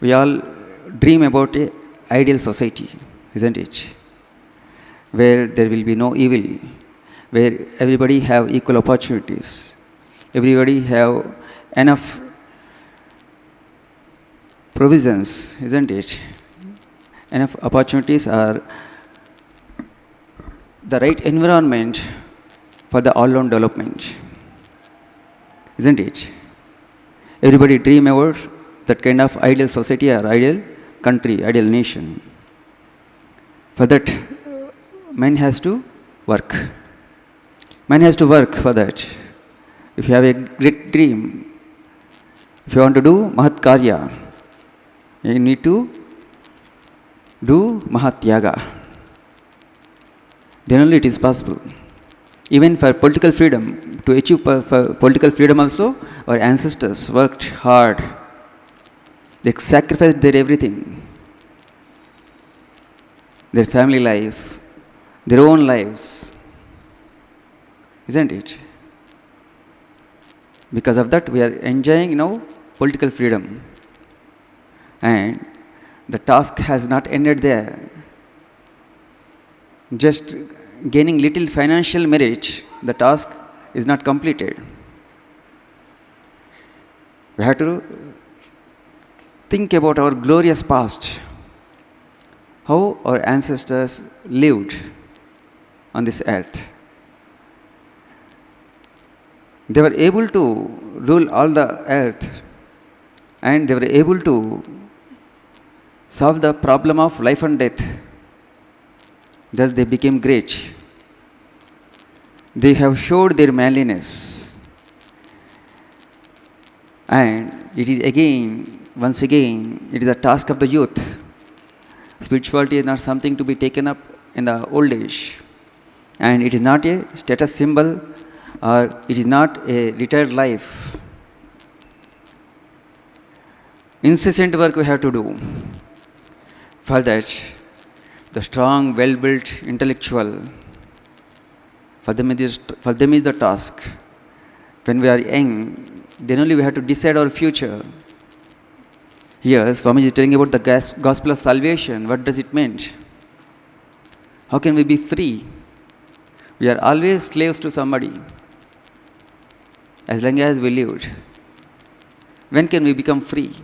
We all dream about an ideal society, isn't it? Where there will be no evil, where everybody have equal opportunities, everybody have enough provisions, isn't it? Enough opportunities are the right environment for the all-round development, isn't it? Everybody dream about that kind of ideal society or ideal country, ideal nation. For that, man has to work. Man has to work for that. If you have a great dream, if you want to do Mahat Karya, you need to do Mahat Yaga. Then only it is possible. Even for political freedom, to achieve for political freedom also, our ancestors worked hard. They sacrificed their everything, their family life, their own lives, isn't it? Because of that, we are enjoying now political freedom. And the task has not ended there. Just gaining little financial merit, the task is not completed. We have to think about our glorious past, how our ancestors lived on this earth. They were able to rule all the earth, and they were able to solve the problem of life and death. Thus they became great. They have showed their manliness. And it is again, once again, it is a task of the youth. Spirituality is not something to be taken up in the old age. And it is not a status symbol, or it is not a retired life. Incessant work we have to do. For that, the strong, well-built intellectual, for them is the task. When we are young, then only we have to decide our future. Here, Swamiji is telling about the gospel of salvation. What does it mean? How can we be free? We are always slaves to somebody, as long as we lived. When can we become free?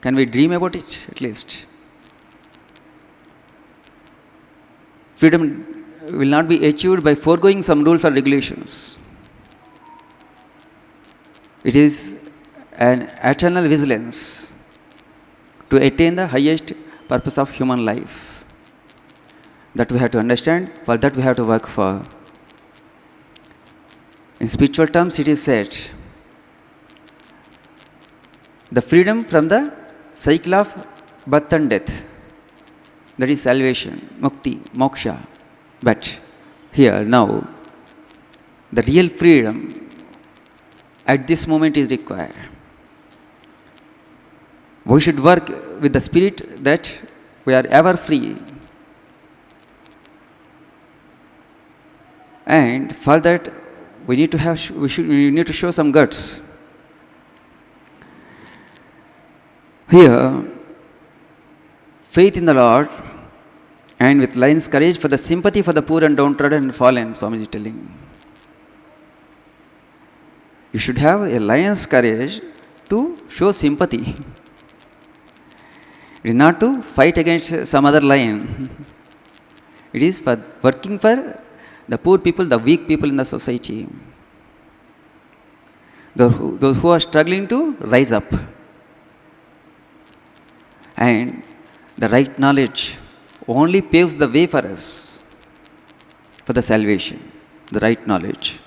Can we dream about it, at least? Freedom will not be achieved by foregoing some rules or regulations. It is an eternal vigilance to attain the highest purpose of human life. That we have to understand, for that we have to work for. In spiritual terms, it is said, the freedom from the cycle of birth and death. That is salvation, mukti, moksha. But here, now, the real freedom at this moment is required. We should work with the spirit that we are ever free. And for that, we need to show some guts. Here, faith in the Lord, and with lion's courage for the sympathy for the poor and downtrodden and fallen, Swamiji is telling. You should have a lion's courage to show sympathy. It is not to fight against some other lion. It is for working for the poor people, the weak people in the society. Those who are struggling to rise up. And the right knowledge only paves the way for us for the salvation, the right knowledge.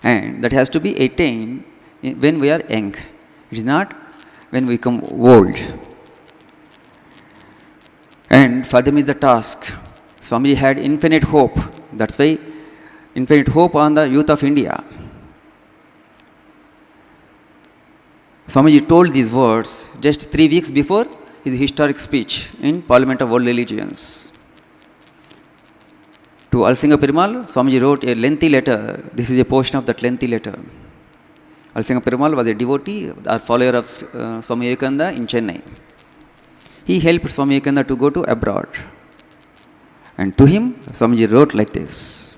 And that has to be attained when we are young. It is not when we become old. And for them is the task. Swamiji had infinite hope. That's why infinite hope on the youth of India. Swamiji told these words just 3 weeks before his historic speech in Parliament of World Religions. To Alsinga Perumal, Swamiji wrote a lengthy letter. This is a portion of that lengthy letter. Alsinga Perumal was a devotee or follower of Swami Vivekananda in Chennai. he helped Swami Vivekananda to go to abroad. And to him, Swamiji wrote like this.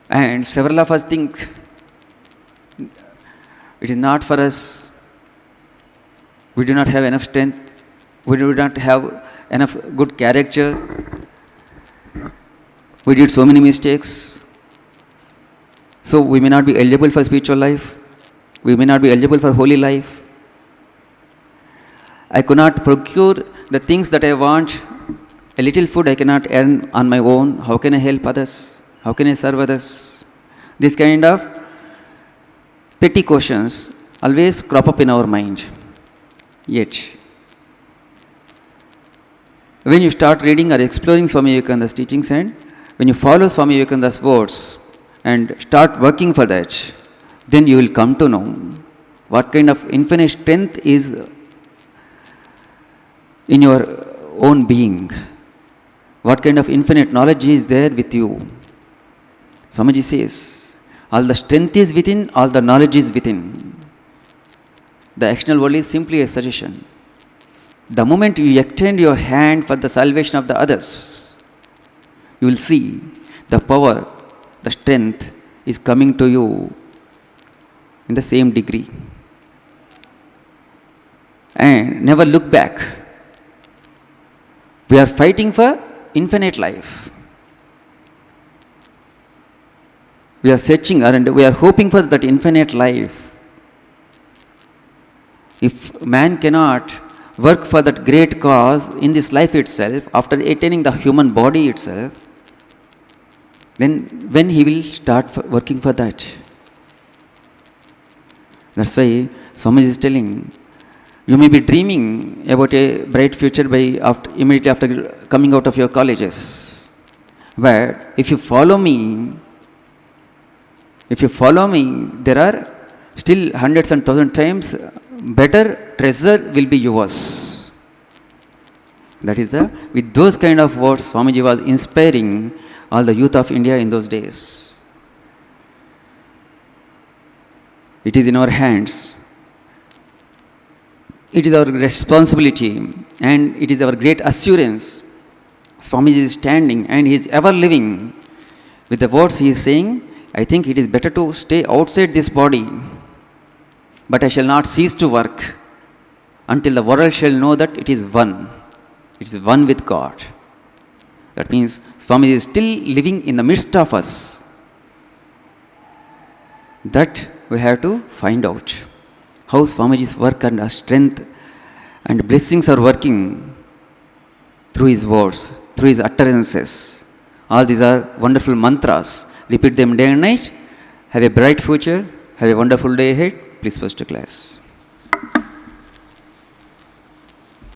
And several of us think it is not for us. We do not have enough strength. We do not have enough good character. We did so many mistakes. So we may not be eligible for spiritual life. We may not be eligible for holy life. I could not procure the things that I want. A little food I cannot earn on my own. How can I help others? How can I serve others? This kind of petty questions always crop up in our mind. Yet, when you start reading or exploring Swami Vivekananda's teachings and when you follow Swami Vivekananda's words and start working for that, then you will come to know what kind of infinite strength is in your own being. What kind of infinite knowledge is there with you. Swamiji says, all the strength is within, all the knowledge is within. The external world is simply a suggestion. The moment you extend your hand for the salvation of the others, you will see the power, the strength is coming to you in the same degree. And never look back. We are fighting for infinite life. We are searching and we are hoping for that infinite life. If man cannot work for that great cause in this life itself, after attaining the human body itself, then when he will start working for that? That's why Swamiji is telling, you may be dreaming about a bright future immediately after coming out of your colleges. But if you follow me, there are still hundreds and thousands times better treasure will be yours. That is with those kind of words, Swamiji was inspiring all the youth of India in those days. It is in our hands. It is our responsibility and it is our great assurance. Swamiji is standing and he is ever living. With the words he is saying, I think it is better to stay outside this body, but I shall not cease to work until the world shall know that it is one. It is one with God. That means Swamiji is still living in the midst of us. That we have to find out. How Swamiji's work and strength and blessings are working through his words, through his utterances. All these are wonderful mantras. Repeat them day and night. Have a bright future. Have a wonderful day ahead. Please first to class.